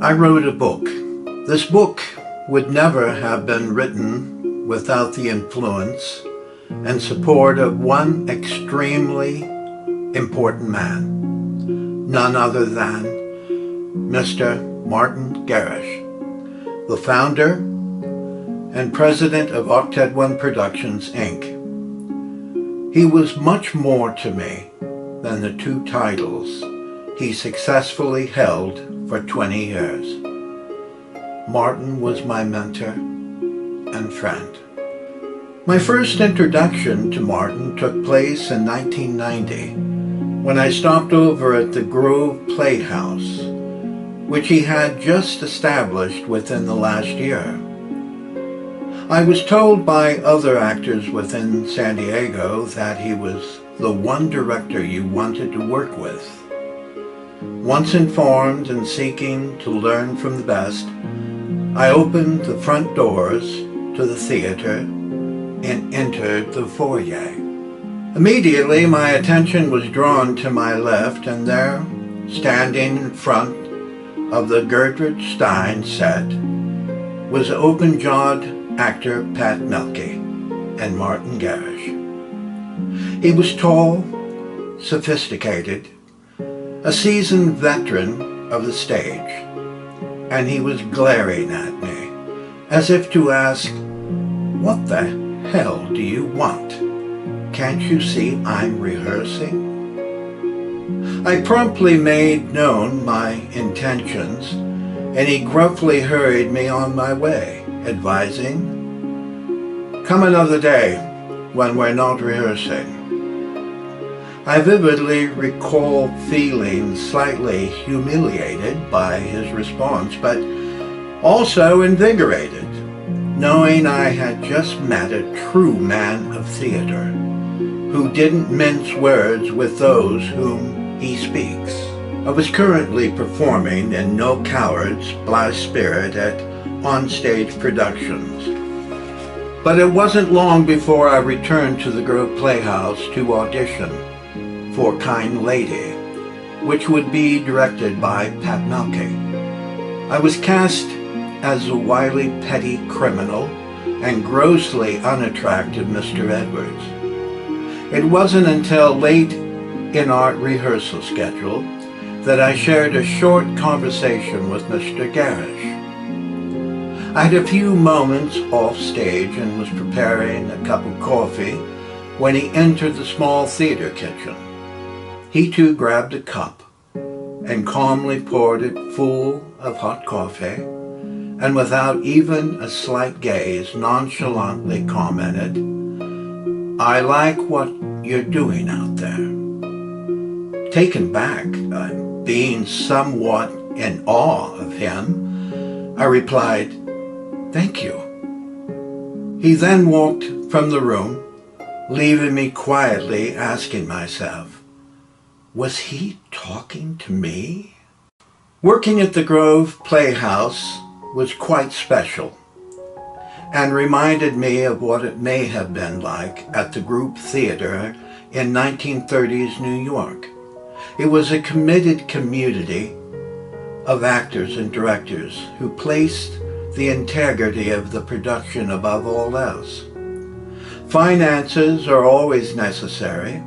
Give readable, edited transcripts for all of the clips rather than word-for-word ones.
I wrote a book. This book would never have been written without the influence and support of one extremely important man, none other than Mr. Martin Gerrish, the founder and president of Octet One Productions, Inc. He was much more to me than the two titles he successfully held for 20 years. Martin was my mentor and friend. My first introduction to Martin took place in 1990 when I stopped over at the Grove Playhouse, which he had just established within the last year. I was told by other actors within San Diego that he was the one director you wanted to work with. Once informed and seeking to learn from the best, I opened the front doors to the theater and entered the foyer. Immediately, my attention was drawn to my left, and there, standing in front of the Gertrude Stein set, was open-jawed actor Pat Melke and Martin Gerrish. He was tall, sophisticated, a seasoned veteran of the stage, and he was glaring at me as if to ask, "What the hell do you want? Can't you see I'm rehearsing?" I promptly made known my intentions, and he gruffly hurried me on my way, advising, "Come another day when we're not rehearsing." I vividly recall feeling slightly humiliated by his response, but also invigorated, knowing I had just met a true man of theater who didn't mince words with those whom he speaks. I was currently performing in No Cowards, Bly Spirit at Onstage Productions. But it wasn't long before I returned to the Grove Playhouse to audition for Kind Lady, which would be directed by Pat Melke. I was cast as a wily petty criminal and grossly unattractive Mr. Edwards. It wasn't until late in our rehearsal schedule that I shared a short conversation with Mr. Gerrish. I had a few moments off stage and was preparing a cup of coffee when he entered the small theater kitchen. He too grabbed a cup and calmly poured it full of hot coffee, and without even a slight gaze, nonchalantly commented, "I like what you're doing out there." Taken back, being somewhat in awe of him, I replied, "Thank you." He then walked from the room, leaving me quietly asking myself, was he talking to me? Working at the Grove Playhouse was quite special and reminded me of what it may have been like at the Group Theater in 1930s New York. It was a committed community of actors and directors who placed the integrity of the production above all else. Finances are always necessary,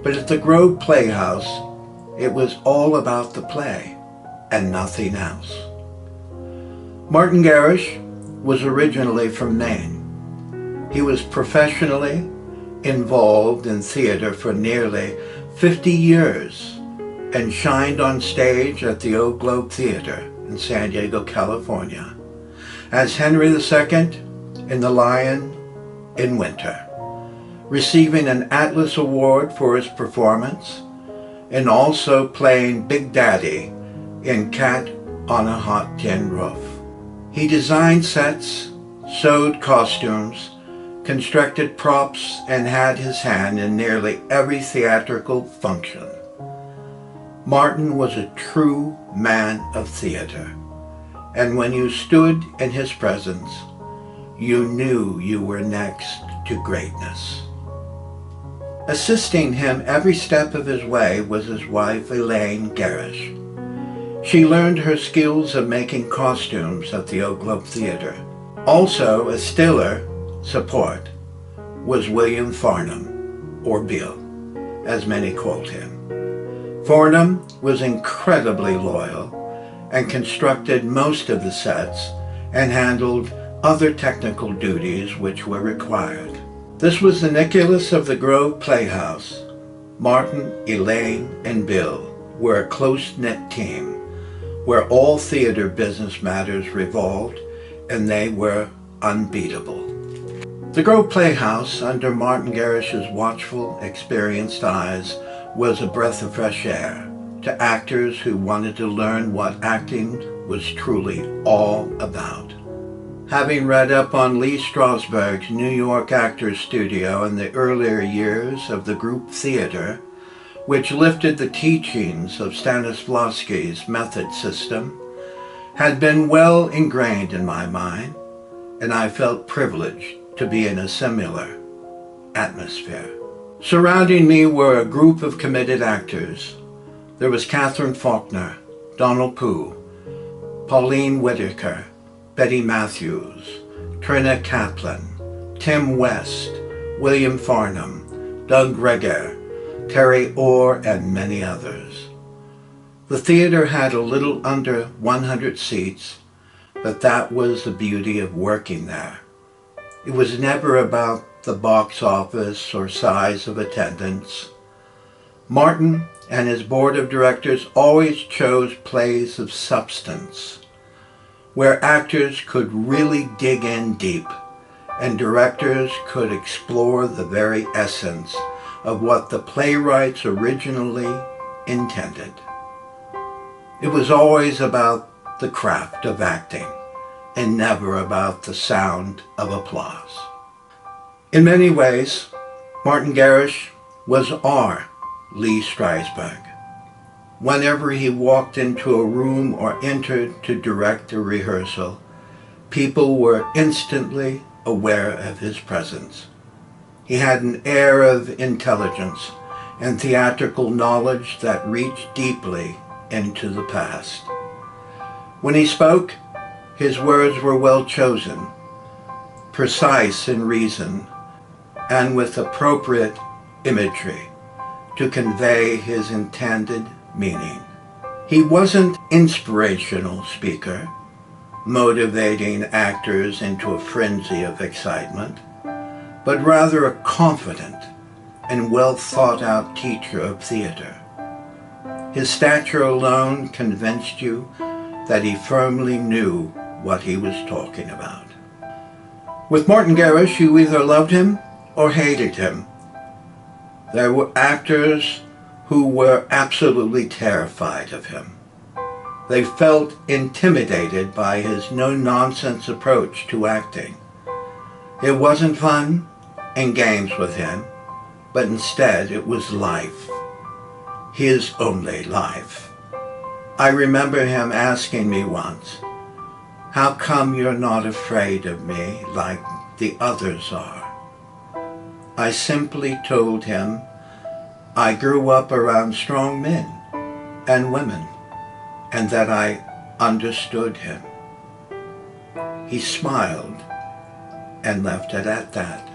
but at the Grove Playhouse, it was all about the play and nothing else. Martin Gerrish was originally from Maine. He was professionally involved in theater for nearly 50 years and shined on stage at the Old Globe Theater in San Diego, California, as Henry II in The Lion in Winter, receiving an Atlas Award for his performance, and also playing Big Daddy in Cat on a Hot Tin Roof. He designed sets, sewed costumes, constructed props, and had his hand in nearly every theatrical function. Martin was a true man of theater, and when you stood in his presence, you knew you were next to greatness. Assisting him every step of his way was his wife, Elaine Gerrish. She learned her skills of making costumes at the Oak Grove Theater. Also a stellar support was William Farnham, or Bill, as many called him. Farnham was incredibly loyal and constructed most of the sets and handled other technical duties which were required. This was the nucleus of the Grove Playhouse. Martin, Elaine, and Bill were a close-knit team where all theater business matters revolved, and they were unbeatable. The Grove Playhouse, under Martin Gerrish's watchful, experienced eyes, was a breath of fresh air to actors who wanted to learn what acting was truly all about. Having read up on Lee Strasberg's New York Actors Studio in the earlier years of the group theater, which lifted the teachings of Stanislavski's method system, had been well ingrained in my mind, and I felt privileged to be in a similar atmosphere. Surrounding me were a group of committed actors. There was Catherine Faulkner, Donald Pugh, Pauline Whitaker, Betty Matthews, Trina Kaplan, Tim West, William Farnham, Doug Reger, Terry Orr, and many others. The theater had a little under 100 seats, but that was the beauty of working there. It was never about the box office or size of attendance. Martin and his board of directors always chose plays of substance, where actors could really dig in deep and directors could explore the very essence of what the playwrights originally intended. It was always about the craft of acting and never about the sound of applause. In many ways, Martin Gerrish was our Lee Strasberg. Whenever he walked into a room or entered to direct a rehearsal, people were instantly aware of his presence. He had an air of intelligence and theatrical knowledge that reached deeply into the past. When he spoke, his words were well chosen, precise in reason, and with appropriate imagery to convey his intended meaning. He wasn't an inspirational speaker, motivating actors into a frenzy of excitement, but rather a confident and well thought out teacher of theater. His stature alone convinced you that he firmly knew what he was talking about. With Martin Gerrish, you either loved him or hated him. There were actors who were absolutely terrified of him. They felt intimidated by his no-nonsense approach to acting. It wasn't fun and games with him, but instead it was life, his only life. I remember him asking me once, "How come you're not afraid of me like the others are?" I simply told him I grew up around strong men and women, and that I understood him. He smiled and left it at that.